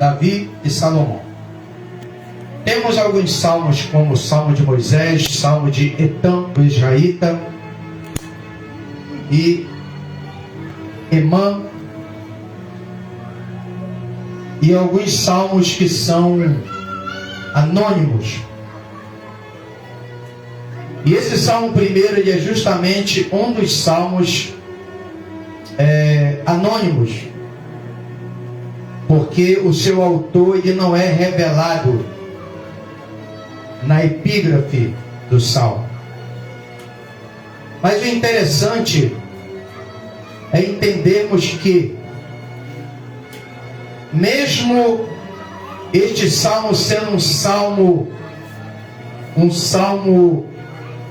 Davi e Salomão. Temos alguns salmos, como o Salmo de Moisés, Salmo de Etã, o Israelita, e Emã, e alguns salmos que são anônimos. E esse salmo primeiro, ele é justamente um dos salmos anônimos, porque o seu autor ele não é revelado na epígrafe do salmo. Mas o interessante é entendermos que, mesmo este salmo sendo um salmo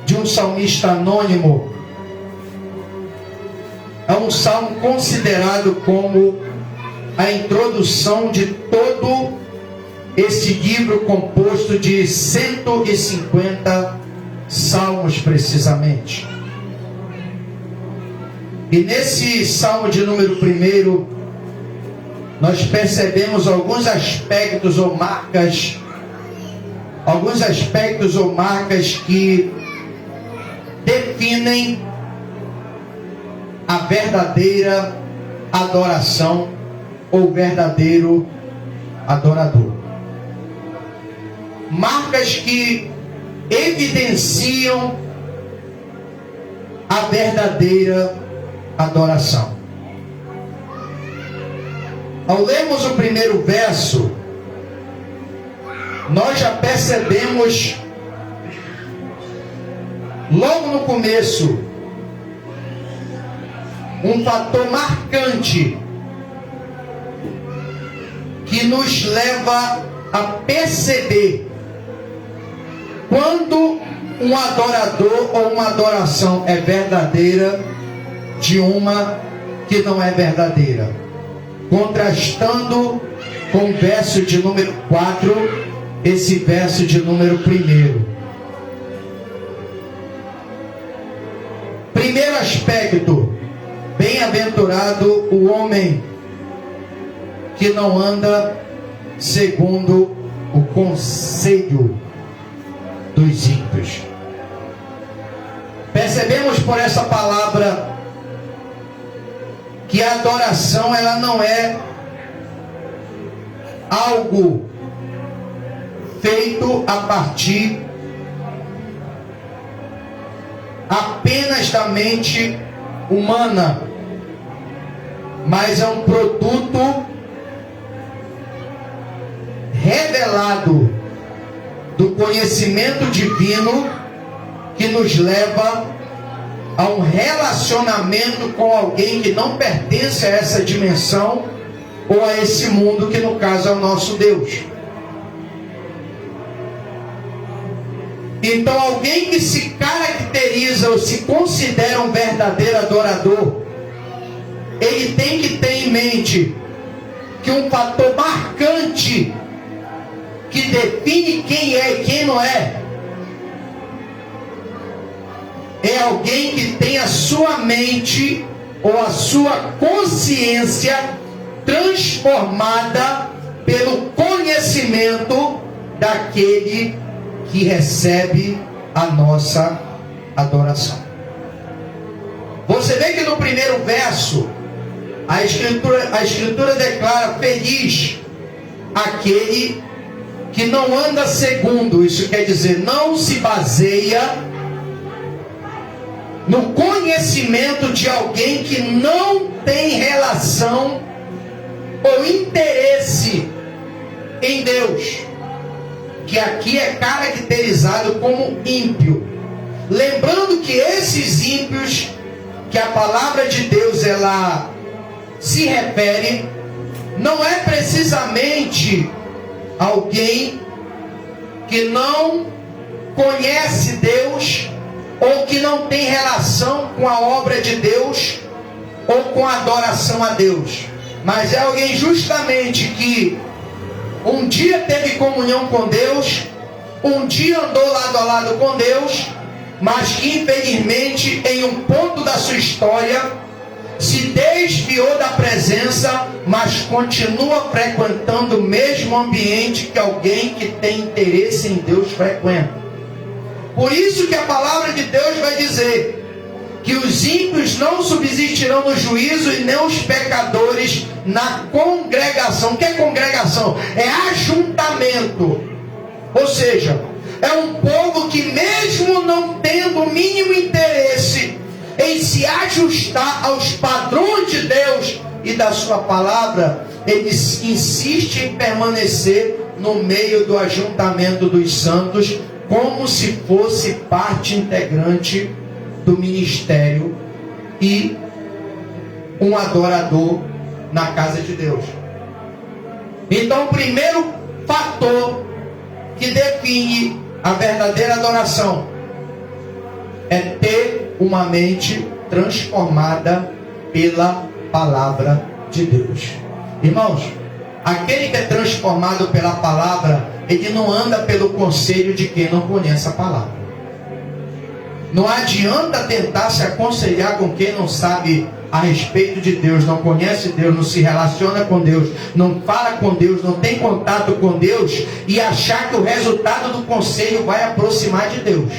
de um salmista anônimo, é um salmo considerado como a introdução de todo esse livro composto de 150 salmos precisamente. E nesse salmo de número 1, nós percebemos alguns aspectos ou marcas que definem a verdadeira adoração ou verdadeiro adorador. Marcas que evidenciam a verdadeira adoração. Ao lermos o primeiro verso, nós já percebemos logo no começo um fator marcante que nos leva a perceber quando um adorador ou uma adoração é verdadeira de uma que não é verdadeira, contrastando com o verso de número 4, esse verso de número 1. Primeiro aspecto: bem-aventurado o homem que não anda segundo o conselho dos ímpios. Percebemos por essa palavra que a adoração ela não é algo feito a partir apenas da mente humana, mas é um produto revelado do conhecimento divino que nos leva a um relacionamento com alguém que não pertence a essa dimensão ou a esse mundo, que no caso é o nosso Deus. Então, alguém que se caracteriza ou se considera um verdadeiro adorador, ele tem que ter em mente que um fator marcante que define quem é e quem não é alguém que tem a sua mente ou a sua consciência transformada pelo conhecimento daquele que recebe a nossa adoração. Você vê que no primeiro verso a escritura declara: feliz aquele que não anda segundo, isso quer dizer, não se baseia no conhecimento de alguém que não tem relação ou interesse em Deus, que aqui é caracterizado como ímpio. Lembrando que esses ímpios, que a palavra de Deus ela se refere, não é precisamente alguém que não conhece Deus ou que não tem relação com a obra de Deus ou com a adoração a Deus, mas é alguém justamente que um dia teve comunhão com Deus, um dia andou lado a lado com Deus, mas que infelizmente em um ponto da sua história se desviou da presença, mas continua frequentando o mesmo ambiente que alguém que tem interesse em Deus frequenta. Por isso que a palavra de Deus vai dizer que os ímpios não subsistirão no juízo e nem os pecadores na congregação. O que é congregação? É ajuntamento. Ou seja, é um povo que mesmo não tendo o mínimo interesse em se ajustar aos padrões de Deus e da sua palavra, eles insistem em permanecer no meio do ajuntamento dos santos, como se fosse parte integrante do ministério e um adorador na casa de Deus. Então, o primeiro fator que define a verdadeira adoração é ter uma mente transformada pela palavra de Deus. Irmãos, aquele que é transformado pela palavra, ele não anda pelo conselho de quem não conhece a palavra. Não adianta tentar se aconselhar com quem não sabe a respeito de Deus, não conhece Deus, não se relaciona com Deus, não fala com Deus, não tem contato com Deus e achar que o resultado do conselho vai aproximar de Deus.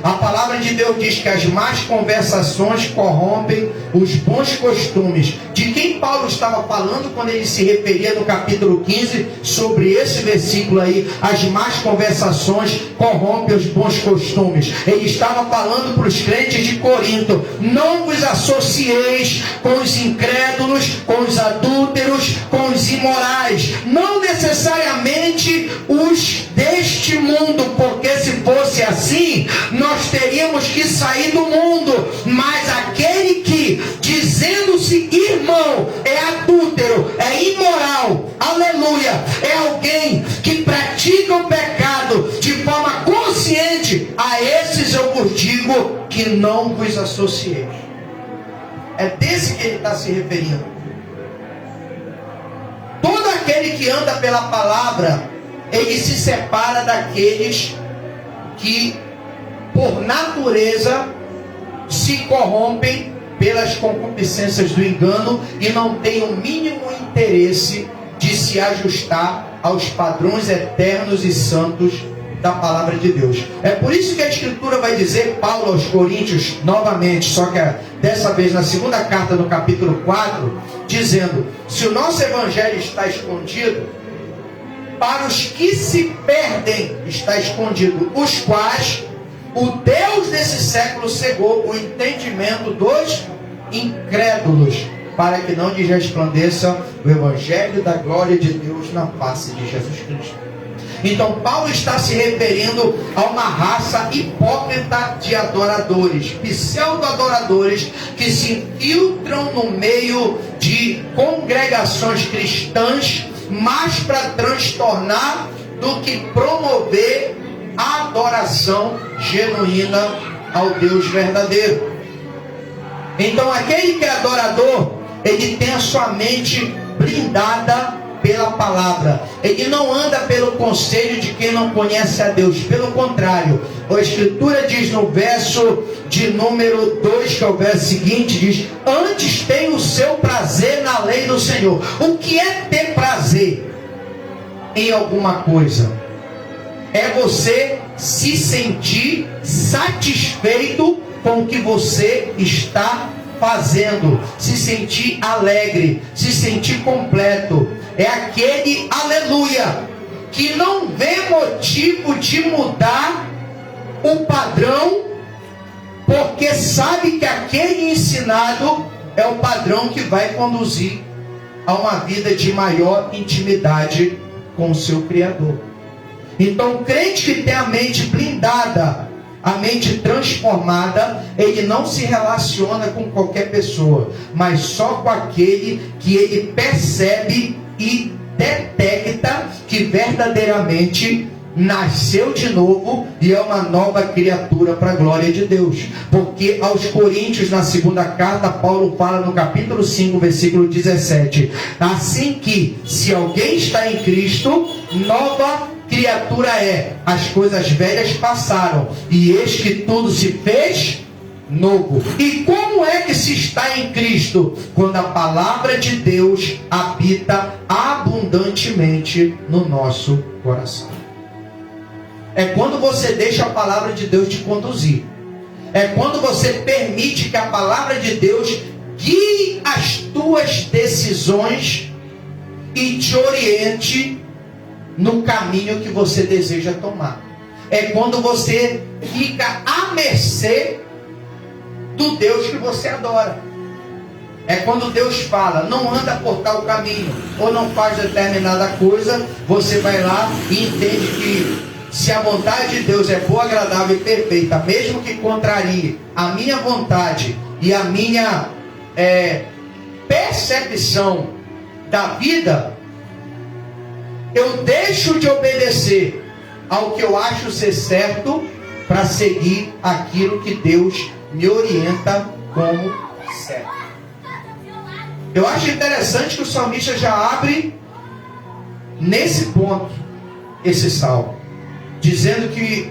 A palavra de Deus diz que as más conversações corrompem os bons costumes. De quem Paulo estava falando quando ele se referia no capítulo 15 sobre esse versículo aí? As más conversações corrompem os bons costumes. Ele estava falando para os crentes de Corinto: não vos associeis com os incrédulos, com os adúlteros, com os imorais, não necessariamente os deste mundo, porque se fosse assim, nós teríamos que sair do mundo. Mas aquele que, dizendo-se irmão, é adúltero, é imoral, aleluia, é alguém que pratica o pecado de forma consciente, a esses eu vos digo que não vos associeis. É desse que ele está se referindo. Todo aquele que anda pela palavra, ele se separa daqueles que por natureza se corrompem pelas concupiscências do engano e não têm o mínimo interesse de se ajustar aos padrões eternos e santos da palavra de Deus. É por isso que a Escritura vai dizer, Paulo aos Coríntios, novamente, só que dessa vez na segunda carta, no capítulo 4, dizendo: se o nosso evangelho está escondido, para os que se perdem está escondido, os quais o Deus desse século cegou o entendimento dos incrédulos, para que não lhes resplandeça o evangelho da glória de Deus na face de Jesus Cristo. Então Paulo está se referindo a uma raça hipócrita de adoradores, pseudo-adoradores, que se infiltram no meio de congregações cristãs, mais para transtornar do que promover a adoração genuína ao Deus verdadeiro. Então aquele que é adorador, ele tem a sua mente blindada pela palavra. Ele não anda pelo conselho de quem não conhece a Deus. Pelo contrário, a Escritura diz no verso de número 2, que é o verso seguinte, diz: antes tem o seu prazer na lei do Senhor. O que é ter prazer em alguma coisa? É você se sentir satisfeito com o que você está fazendo, se sentir alegre, se sentir completo. É aquele, aleluia, que não vê motivo de mudar o padrão, porque sabe que aquele ensinado é o padrão que vai conduzir a uma vida de maior intimidade com o seu Criador. Então, o crente que tem a mente blindada, a mente transformada, ele não se relaciona com qualquer pessoa, mas só com aquele que ele percebe e detecta que verdadeiramente nasceu de novo e é uma nova criatura para a glória de Deus. Porque aos Coríntios, na segunda carta, Paulo fala no capítulo 5, versículo 17: assim que, se alguém está em Cristo, nova criatura é, as coisas velhas passaram, e eis que tudo se fez novo. E como é que se está em Cristo? Quando a palavra de Deus habita abundantemente no nosso coração. É quando você deixa a palavra de Deus te conduzir. É quando você permite que a palavra de Deus guie as tuas decisões e te oriente no caminho que você deseja tomar. É quando você fica à mercê do Deus que você adora. É quando Deus fala, não anda por tal caminho, ou não faz determinada coisa, você vai lá e entende que se a vontade de Deus é boa, agradável e perfeita, mesmo que contrarie a minha vontade e a minha percepção da vida, eu deixo de obedecer ao que eu acho ser certo para seguir aquilo que Deus me orienta como certo. Eu acho interessante que o salmista já abre nesse ponto esse salmo, dizendo que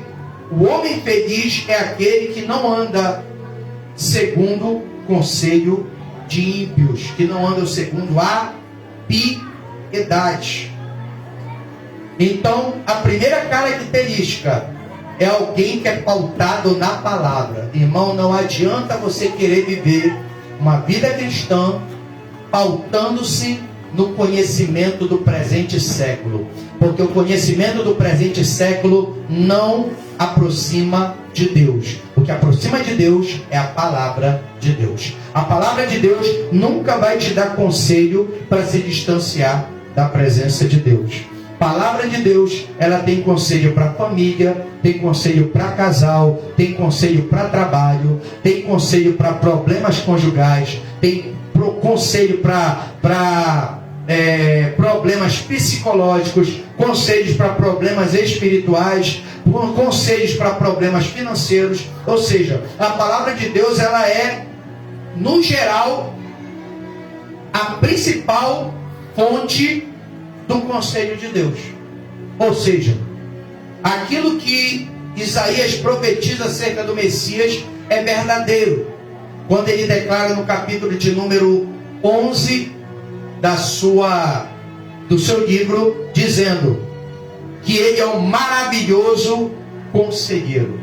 o homem feliz é aquele que não anda segundo o conselho de ímpios, que não anda segundo a piedade. Então, a primeira característica é alguém que é pautado na palavra. Irmão, não adianta você querer viver uma vida cristã pautando-se no conhecimento do presente século, porque o conhecimento do presente século não aproxima de Deus. O que aproxima de Deus é a palavra de Deus. A palavra de Deus nunca vai te dar conselho para se distanciar da presença de Deus. Palavra de Deus, ela tem conselho para família, tem conselho para casal, tem conselho para trabalho, tem conselho para problemas conjugais, tem conselho para problemas psicológicos, conselhos para problemas espirituais, conselhos para problemas financeiros. Ou seja, a palavra de Deus, ela é, no geral, a principal fonte do conselho de Deus. Ou seja, aquilo que Isaías profetiza acerca do Messias é verdadeiro, quando ele declara no capítulo de número 11 do seu livro, dizendo que ele é um maravilhoso conselheiro.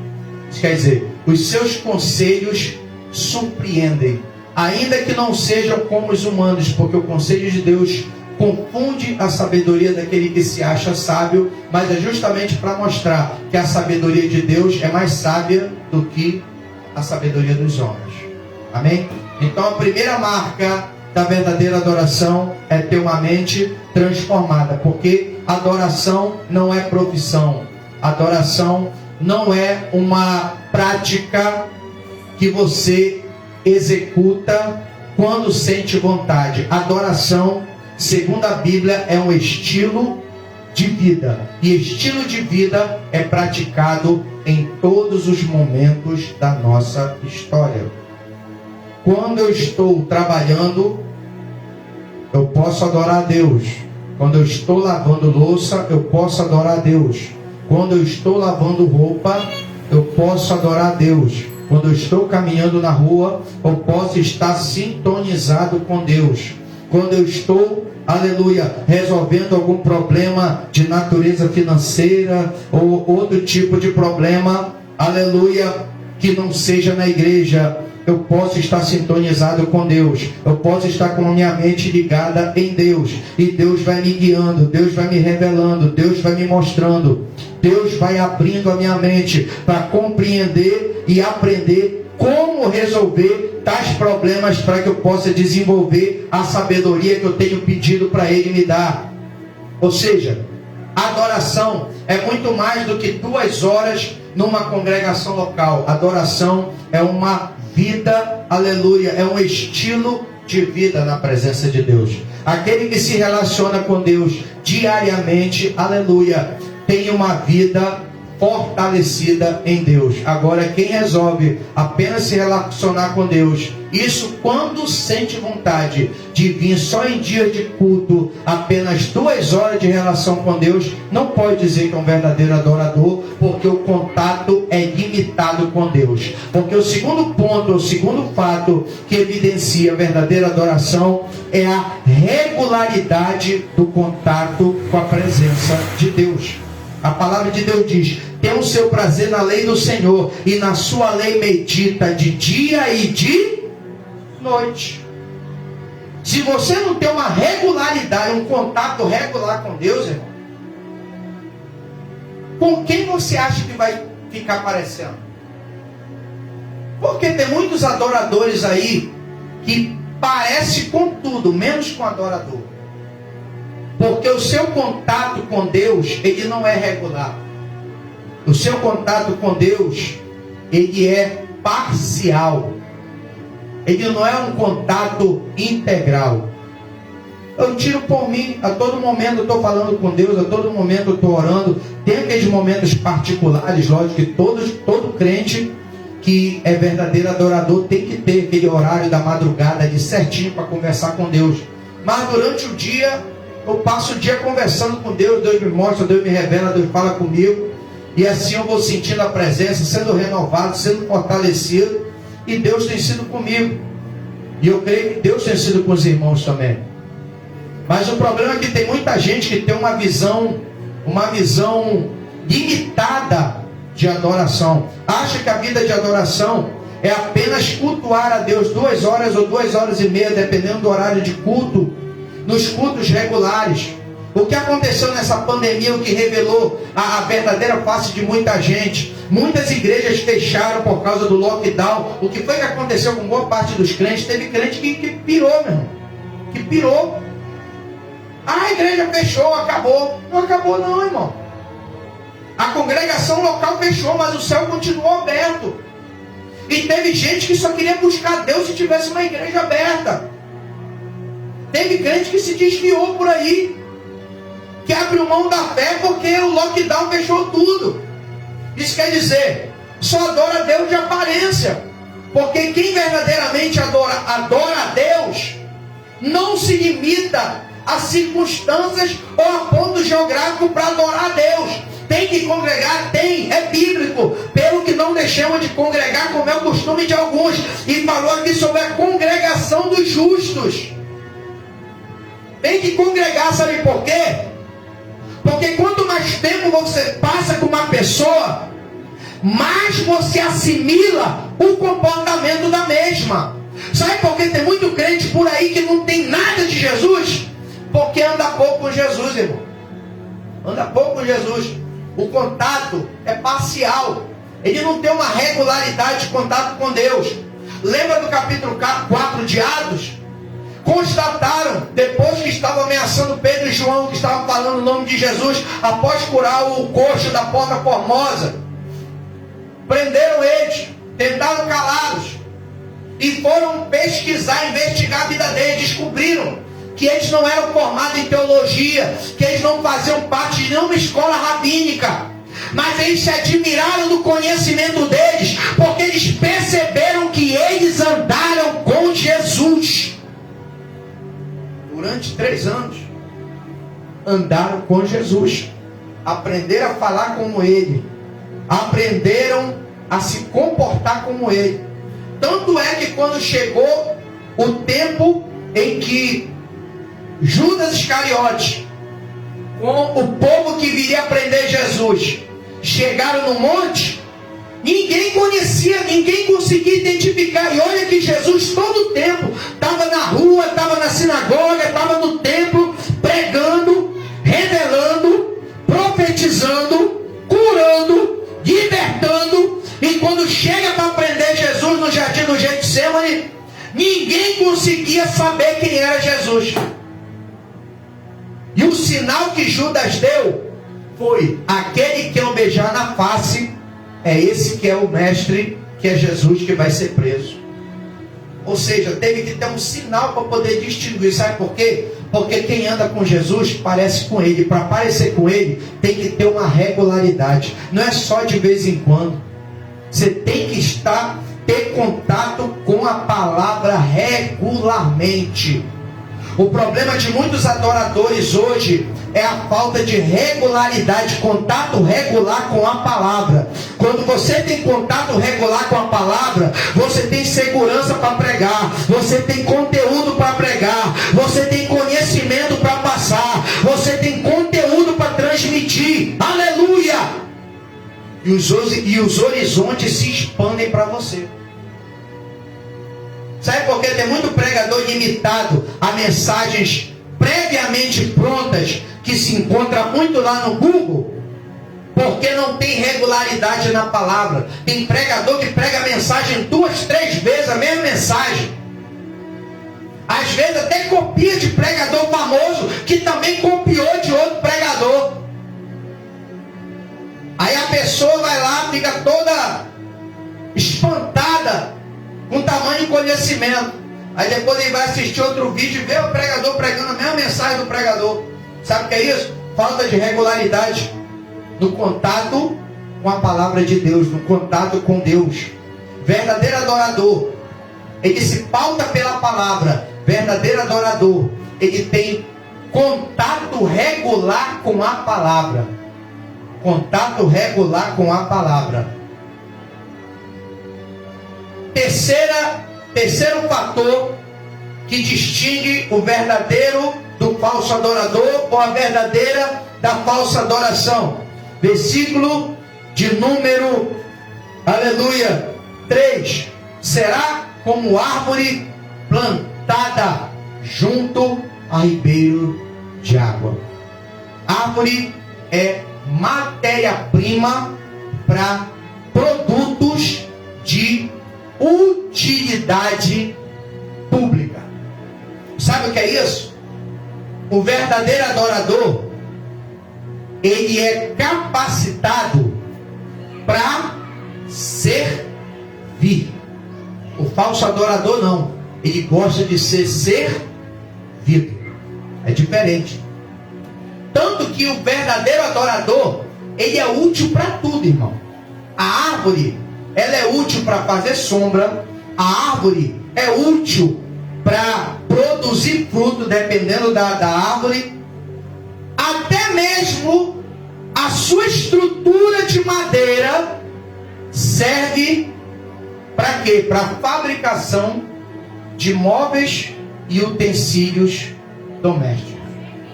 Isso quer dizer, os seus conselhos surpreendem, ainda que não sejam como os humanos, porque o conselho de Deus confunde a sabedoria daquele que se acha sábio, mas é justamente para mostrar que a sabedoria de Deus é mais sábia do que a sabedoria dos homens. Amém? Então a primeira marca da verdadeira adoração é ter uma mente transformada, porque adoração não é profissão, adoração não é uma prática que você executa quando sente vontade. Adoração, segundo a Bíblia, é um estilo de vida, e estilo de vida é praticado em todos os momentos da nossa história. Quando eu estou trabalhando, eu posso adorar a Deus. Quando eu estou lavando louça, eu posso adorar a Deus. Quando eu estou lavando roupa, eu posso adorar a Deus. Quando eu estou caminhando na rua, eu posso estar sintonizado com Deus. Quando eu estou, aleluia, resolvendo algum problema de natureza financeira ou outro tipo de problema, aleluia, que não seja na igreja, eu posso estar sintonizado com Deus. Eu posso estar com a minha mente ligada em Deus. E Deus vai me guiando, Deus vai me revelando, Deus vai me mostrando. Deus vai abrindo a minha mente para compreender e aprender como resolver tais problemas, para que eu possa desenvolver a sabedoria que eu tenho pedido para Ele me dar. Ou seja, adoração é muito mais do que 2 horas numa congregação local. Adoração é uma vida, aleluia, é um estilo de vida na presença de Deus. Aquele que se relaciona com Deus diariamente, aleluia, tem uma vida fortalecida em Deus. Agora, quem resolve apenas se relacionar com Deus Isso quando sente vontade de vir só em dia de culto, apenas 2 horas de relação com Deus, não pode dizer que é um verdadeiro adorador, porque o contato é limitado com Deus. Porque o segundo ponto, o segundo fato que evidencia a verdadeira adoração é a regularidade do contato com a presença de Deus. A palavra de Deus diz: tem o seu prazer na lei do Senhor, e na sua lei medita de dia e de noite. Se você não tem uma regularidade, um contato regular com Deus, irmão, com quem você acha que vai ficar parecendo? Porque tem muitos adoradores aí que parecem com tudo, menos com adorador. Porque o seu contato com Deus, ele não é regular. O seu contato com Deus, ele é parcial. Ele não é um contato integral. Eu tiro por mim, a todo momento eu estou falando com Deus, a todo momento eu estou orando. Tem aqueles momentos particulares, lógico que todo crente que é verdadeiro adorador tem que ter aquele horário da madrugada ali certinho para conversar com Deus. Mas durante o dia, eu passo o dia conversando com Deus, Deus me mostra, Deus me revela, Deus fala comigo. E assim eu vou sentindo a presença, sendo renovado, sendo fortalecido. E Deus tem sido comigo. E eu creio que Deus tem sido com os irmãos também. Mas o problema é que tem muita gente que tem uma visão limitada de adoração. Acha que a vida de adoração é apenas cultuar a Deus 2 horas ou 2 horas e meia, dependendo do horário de culto, nos cultos regulares. O que aconteceu nessa pandemia, o que revelou a verdadeira face de muita gente. Muitas igrejas fecharam por causa do lockdown. O que foi que aconteceu com boa parte dos crentes? Teve crente que pirou, meu irmão. Que pirou. A igreja fechou, acabou. Não acabou não, irmão. A congregação local fechou, mas o céu continuou aberto. E teve gente que só queria buscar Deus se tivesse uma igreja aberta. Teve crente que se desviou por aí, que abriu mão da fé porque o lockdown fechou tudo. Isso quer dizer, só adora Deus de aparência. Porque quem verdadeiramente adora a Deus, não se limita a circunstâncias ou a ponto geográfico para adorar a Deus. Tem que congregar? Tem, é bíblico. Pelo que não deixamos de congregar, como é o costume de alguns. E falou aqui sobre a congregação dos justos. Tem que congregar, sabe por quê? Porque quanto mais tempo você passa com uma pessoa, mais você assimila o comportamento da mesma. Sabe por que tem muito crente por aí que não tem nada de Jesus? Porque anda pouco com Jesus, irmão. Anda pouco com Jesus. O contato é parcial. Ele não tem uma regularidade de contato com Deus. Lembra do capítulo 4 de Atos? Constataram, depois que estavam ameaçando Pedro e João, que estavam falando o nome de Jesus, após curar o coxo da Porta Formosa, prenderam eles, tentaram calá-los, e foram pesquisar, investigar a vida deles. Descobriram que eles não eram formados em teologia, que eles não faziam parte de nenhuma escola rabínica, mas eles se admiraram do conhecimento deles, porque eles perceberam que eles andaram com Jesus. Durante 3 anos, andaram com Jesus, aprenderam a falar como Ele, aprenderam a se comportar como Ele. Tanto é que quando chegou o tempo em que Judas Iscariote, com o povo que viria prender Jesus, chegaram no monte, ninguém conhecia, ninguém conseguia identificar. E olha que Jesus todo o tempo estava na rua, estava na sinagoga, estava no templo, pregando, revelando, profetizando, curando, libertando. E quando chega para prender Jesus no jardim do Getsemane, ninguém conseguia saber quem era Jesus. E o sinal que Judas deu foi: aquele que eu beijar na face, é esse que é o mestre, que é Jesus, que vai ser preso. Ou seja, teve que ter um sinal para poder distinguir. Sabe por quê? Porque quem anda com Jesus parece com Ele. Para parecer com Ele, tem que ter uma regularidade. Não é só de vez em quando. Você tem que estar ter contato com a palavra regularmente. O problema de muitos adoradores hoje é a falta de regularidade, contato regular com a palavra. Quando você tem contato regular com a palavra, você tem segurança para pregar, você tem conteúdo para pregar, você tem conhecimento para passar, você tem conteúdo para transmitir. Aleluia! E os horizontes se expandem para você. Sabe por quê? Tem muito pregador limitado a mensagens previamente prontas que se encontra muito lá no Google, porque não tem regularidade na palavra. Tem pregador que prega a mensagem 2, 3 vezes a mesma mensagem. Às vezes até copia de pregador famoso que também copiou de outro pregador. Aí a pessoa vai lá, fica toda espantada com tamanho de conhecimento. Aí depois ele vai assistir outro vídeo e vê o pregador pregando a mesma mensagem do pregador. Sabe o que é isso? Falta de regularidade no contato com a palavra de Deus, no contato com Deus. Verdadeiro adorador, ele se pauta pela palavra. Verdadeiro adorador, ele tem contato regular com a palavra. Contato regular com a palavra. Terceiro fator que distingue o verdadeiro do falso adorador, ou a verdadeira da falsa adoração. Versículo de número, aleluia, 3. Será como árvore plantada junto a ribeiro de água. Árvore é matéria-prima para produtos de utilidade pública. Sabe o que é isso? O verdadeiro adorador, ele é capacitado para servir. O falso adorador não. Ele gosta de ser servido. É diferente. Tanto que o verdadeiro adorador, ele é útil para tudo, irmão. A árvore, ela é útil para fazer sombra. A árvore é útil para produzir fruto, dependendo da árvore. Até mesmo a sua estrutura de madeira serve para quê? Para a fabricação de móveis e utensílios domésticos.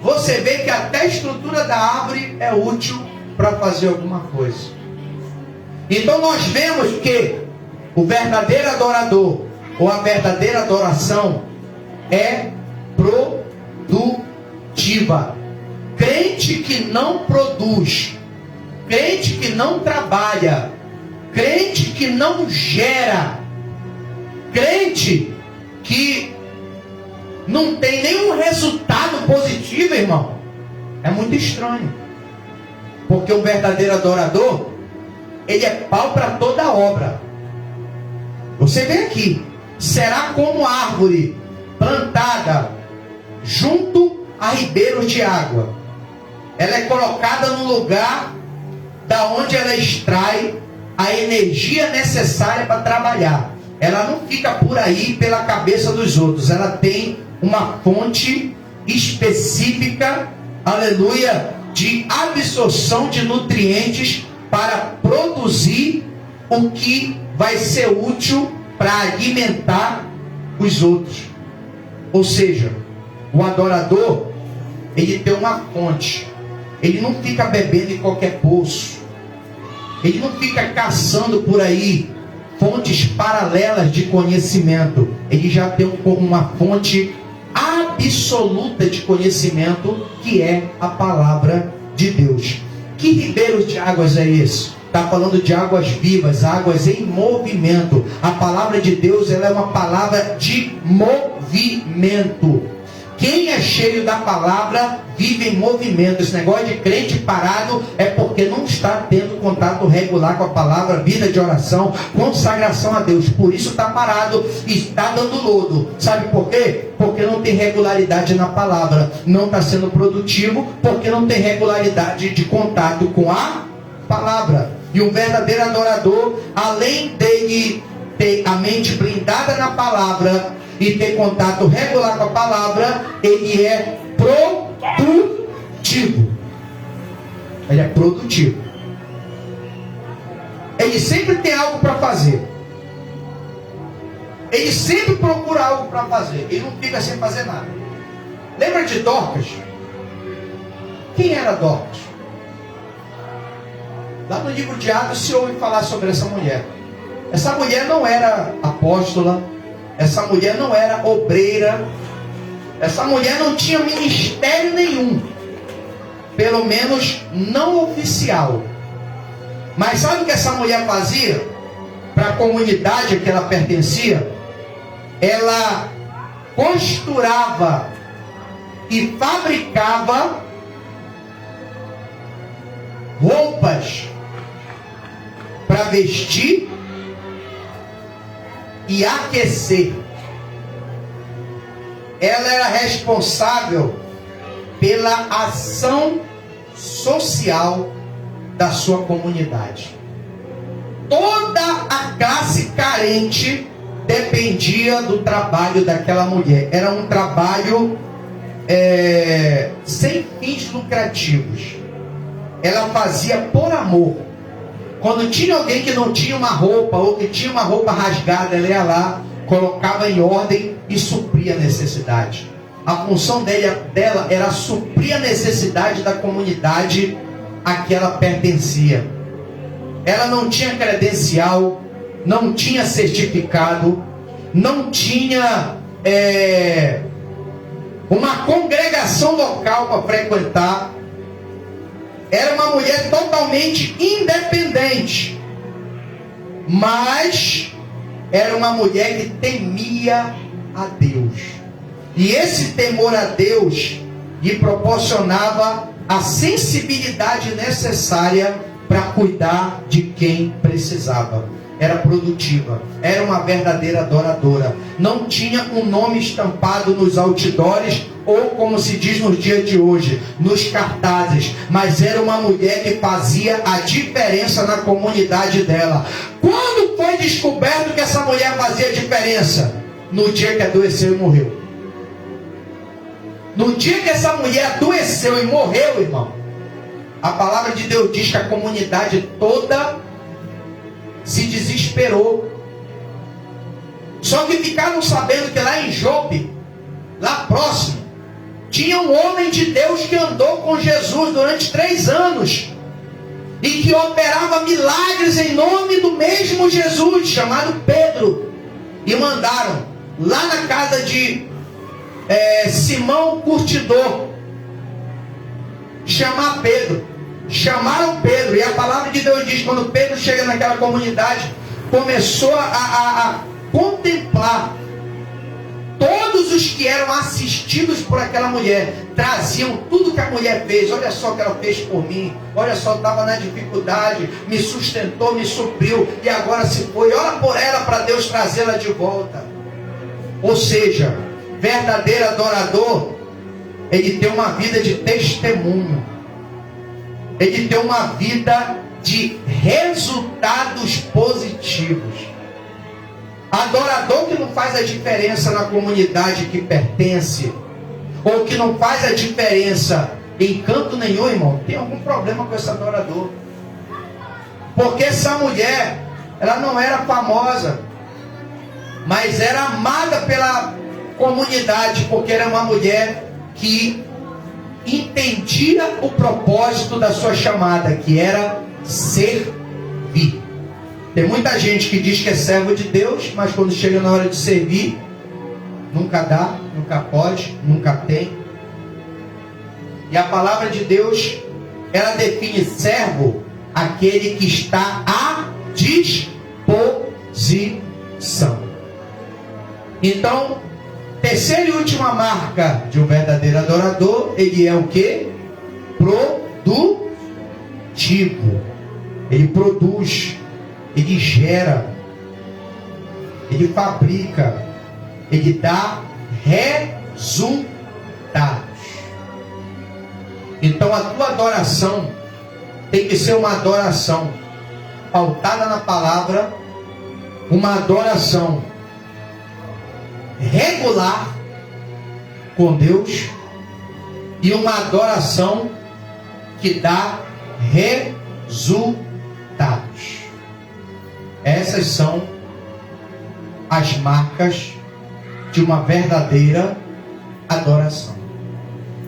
Você vê que até a estrutura da árvore é útil para fazer alguma coisa. Então nós vemos que o verdadeiro adorador, ou a verdadeira adoração, é produtiva. Crente que não produz, crente que não trabalha, crente que não gera, crente que não tem nenhum resultado positivo, irmão, é muito estranho. Porque o verdadeiro adorador, ele é pau para toda obra. Você vê aqui, será como árvore plantada junto a ribeiros de água. Ela é colocada no lugar da onde ela extrai a energia necessária para trabalhar. Ela não fica por aí pela cabeça dos outros. Ela tem uma fonte específica, aleluia, de absorção de nutrientes para produzir o que vai ser útil para alimentar os outros. Ou seja, o adorador, ele tem uma fonte. Ele não fica bebendo em qualquer poço. Ele não fica caçando por aí fontes paralelas de conhecimento. Ele já tem uma fonte absoluta de conhecimento, que é a palavra de Deus. Que ribeiro de águas é esse? Está falando de águas vivas, águas em movimento. A palavra de Deus, ela é uma palavra de movimento. Quem é cheio da palavra vive em movimento. Esse negócio de crente parado é porque não está tendo contato regular com a palavra, vida de oração, consagração a Deus. Por isso está parado e está dando lodo. Sabe por quê? Porque não tem regularidade na palavra. Não está sendo produtivo porque não tem regularidade de contato com a palavra. E um verdadeiro adorador, além dele ter a mente blindada na palavra e ter contato regular com a palavra, ele é produtivo. Ele é produtivo. Ele sempre tem algo para fazer. Ele sempre procura algo para fazer. Ele não fica sem fazer nada. Lembra de Dorcas? Quem era Dorcas? Lá no livro de Atos se ouve falar sobre essa mulher. Essa mulher não era apóstola. Essa mulher não era obreira. Essa mulher não tinha ministério nenhum. Pelo menos não oficial. Mas sabe o que essa mulher fazia? Para a comunidade a que ela pertencia? Ela costurava e fabricava roupas para vestir e aquecer. Ela era responsável pela ação social da sua comunidade. Toda a classe carente dependia do trabalho daquela mulher. Era um trabalho sem fins lucrativos. Ela fazia por amor. Quando tinha alguém que não tinha uma roupa, ou que tinha uma roupa rasgada, ela ia lá, colocava em ordem e supria a necessidade. A função dela era suprir a necessidade da comunidade a que ela pertencia. Ela não tinha credencial, não tinha certificado, não tinha uma congregação local para frequentar. Era uma mulher totalmente independente, mas era uma mulher que temia a Deus. E esse temor a Deus lhe proporcionava a sensibilidade necessária para cuidar de quem precisava. Era produtiva, era uma verdadeira adoradora. Não tinha um nome estampado nos outdoors, ou como se diz nos dias de hoje, nos cartazes, mas era uma mulher que fazia a diferença na comunidade dela. Quando foi descoberto que essa mulher fazia diferença? No dia que adoeceu e morreu. No dia que essa mulher adoeceu e morreu, irmão, a palavra de Deus diz que a comunidade toda se desesperou. Só que ficaram sabendo que lá em Jope, lá próximo, tinha um homem de Deus que andou com Jesus durante 3 anos e que operava milagres em nome do mesmo Jesus, chamado Pedro. E mandaram lá na casa de Simão Curtidor chamar Pedro. Chamaram Pedro, e a palavra de Deus diz, quando Pedro chega naquela comunidade, começou a contemplar todos os que eram assistidos por aquela mulher, traziam tudo que a mulher fez. Olha só o que ela fez por mim, olha só, estava na dificuldade, me sustentou, me supriu, e agora se foi. Ora por ela para Deus trazê-la de volta. Ou seja, verdadeiro adorador, ele tem uma vida de testemunho. Ele tem uma vida de resultados positivos. Adorador que não faz a diferença na comunidade que pertence, ou que não faz a diferença em canto nenhum, irmão, tem algum problema com esse adorador. Porque essa mulher, ela não era famosa, mas era amada pela comunidade, porque era uma mulher que entendia o propósito da sua chamada, que era servir. Tem muita gente que diz que é servo de Deus, mas quando chega na hora de servir, nunca dá, nunca pode, nunca tem. E a palavra de Deus, ela define servo aquele que está à disposição. Então, terceira e última marca de um verdadeiro adorador, ele é o quê? Produtivo. Ele produz, ele gera, ele fabrica, ele dá resultados. Então a tua adoração tem que ser uma adoração pautada na palavra, uma adoração regular com Deus e uma adoração que dá resultados. Essas são as marcas de uma verdadeira adoração.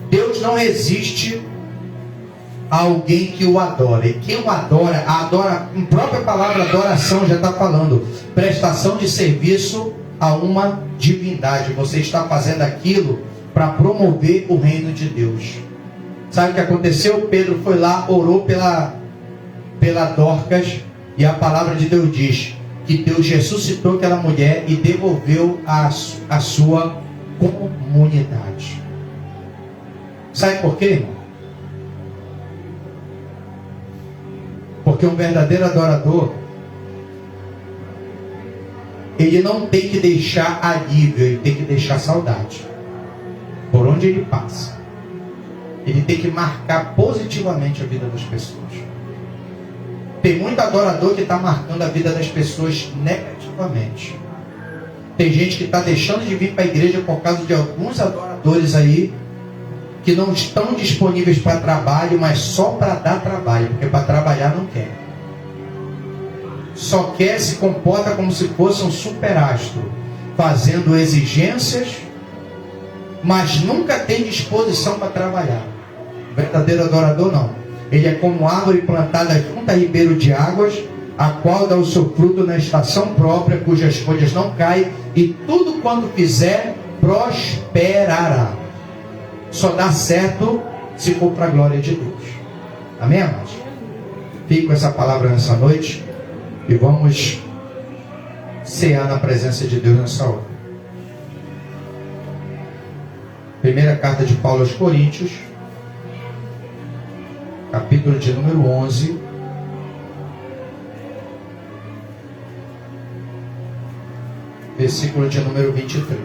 Deus não resiste a alguém que o adora. E quem o adora, a própria palavra adoração já está falando. Prestação de serviço a uma divindade. Você está fazendo aquilo para promover o reino de Deus. Sabe o que aconteceu? Pedro foi lá, orou pela Dorcas, e a palavra de Deus diz que Deus ressuscitou aquela mulher e devolveu a sua comunidade. Sabe por quê, irmão? Porque um verdadeiro adorador, ele não tem que deixar alívio, ele tem que deixar saudade. Por onde ele passa, ele tem que marcar positivamente a vida das pessoas. Tem muito adorador que está marcando a vida das pessoas negativamente. Tem gente que está deixando de vir para a igreja por causa de alguns adoradores aí que não estão disponíveis para trabalho, mas só para dar trabalho, porque para trabalhar não quer. Só quer, se comporta como se fosse um superastro, fazendo exigências, mas nunca tem disposição para trabalhar. O verdadeiro adorador não. Ele é como árvore plantada junto a ribeiro de águas, a qual dá o seu fruto na estação própria, cujas folhas não caem, e tudo quanto fizer prosperará. Só dá certo se for para a glória de Deus. Amém, amados? Fique com essa palavra nessa noite e vamos cear na presença de Deus nessa hora. Primeira carta de Paulo aos Coríntios, capítulo de número 11, versículo de número 23.